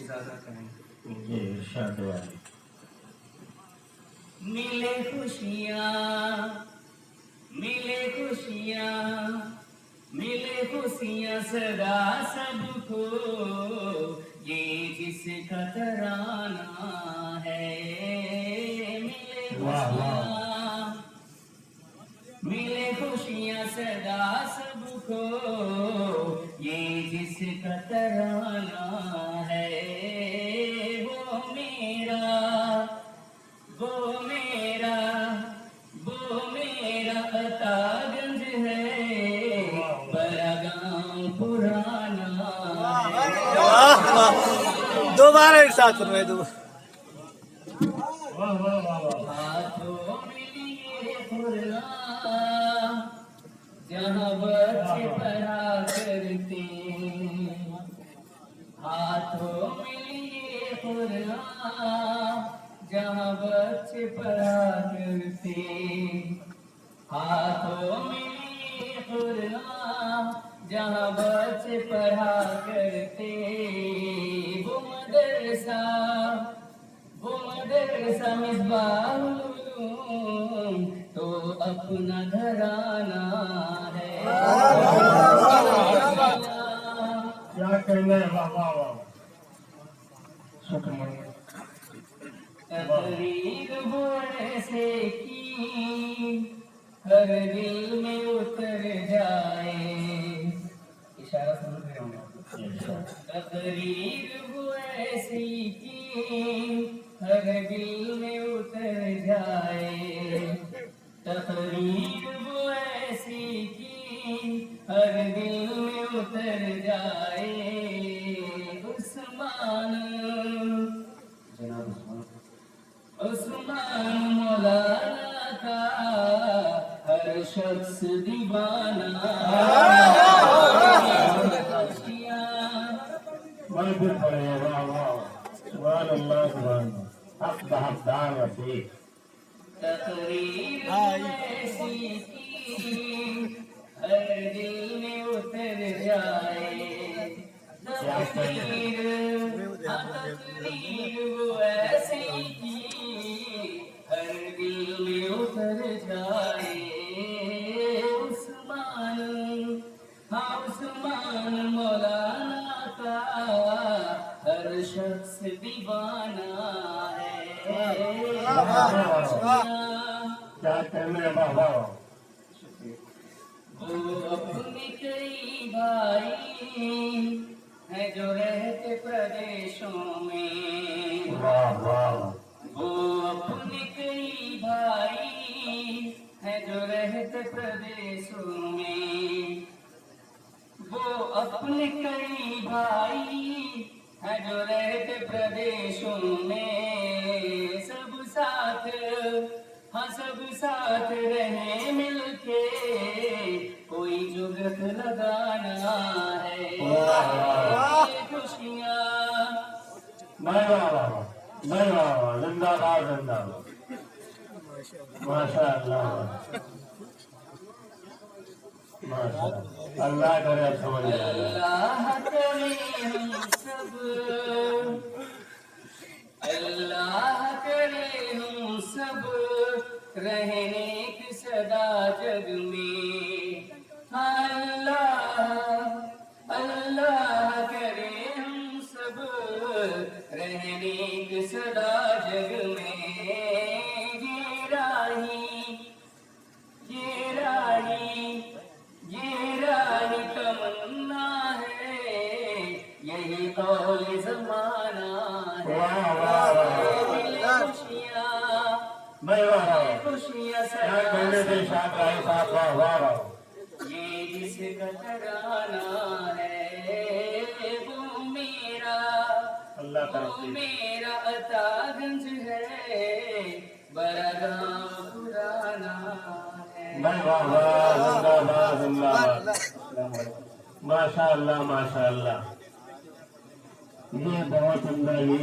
इजाजत करें। जी इरशाद वाली। मिले खुशियाँ, मिले खुशियाँ, मिले खुशियाँ सदा सबको, ये जिसका तराना है। मिले खुशियाँ, मिले खुशियाँ सदा सबको, ये जिसका तराना है। वो मेरा, वो मेरा, वो मेरा अतागंज है, बड़ा गाँव पुराना है। दोबारा एक साथ फरमाए दो। हाथों में लिए खुरना, जहाँ बच्चे पढ़ा करते, हाथों में लिए खुरना, जहाँ बच्चे पढ़ा करते, हाथों में लिए खुरना, जहाँ बच्चे पढ़ा करते। वो मदरसा, वो मदरसा मिसबाहुल उलूम तो अपना घराना है। क्या कहना है? वाह वाह वाह, शुक्र। तकरीर वो ऐसे की हर दिल में उतर जाए। इशारा समझ रहे होंगे। तकरीर वो ऐसी की हर दिल में उतर जाए। तकरीर वो ऐसी की हर दिल में उतर जाए। उस्मान, उस्मान मौलाना का हर शख्स दीवाना। मजबूत पड़े। वाह वाह, सुभान अल्लाह, सुभान अल्लाह। हक बहकदार रफीक। तकरीर ऐसी की हर दिल में उतर जाए। तकरीर, तकरीर वो ऐसी की हर दिल में उतर जाए। उस्मान, हाँ उस्मान मौलाना का हर शख्स दीवाना है। क्या कहना है? वाह वाह, वो अपने कई भाई हैं जो रहते प्रदेशों में। वाह वाह, वो अपने कई भाई हैं जो रहते प्रदेशों में। वो अपने कई भाई हैं जो रहते प्रदेशों में। सब साथ, हाँ सब साथ रहे मिलके, कोई जुगत लगाना है। खुशियाँ, नहीं वाह वाह, नहीं वाह वाह, जिंदाबाद जिंदाबाद, माशा अल्लाह, माशा अल्लाह करे समझ आए। अल्लाह करे हम सब, अल्लाह करे हम सब रहने की सदा जग में। अल्लाह, अल्लाह करे हम सब रहने की सदा जग में। ये राही, ये राही, ये राही तमन्ना है, यही कौल ज़माना है। खुशियाँ, नहीं वाह वाह, खुशियाँ क्या कहने से शाद राय साहब, वाह वाह वाह। ये जिसका तराना है। वो मेरा, अल्लाह वो तरफ मेरा अतागंज है, बड़ा गाँव पुराना है। नहीं वाह वाह, जिंदाबाद जिंदाबाद, माशा अल्लाह माशा अल्लाह। ये बहुत उम्दा, ये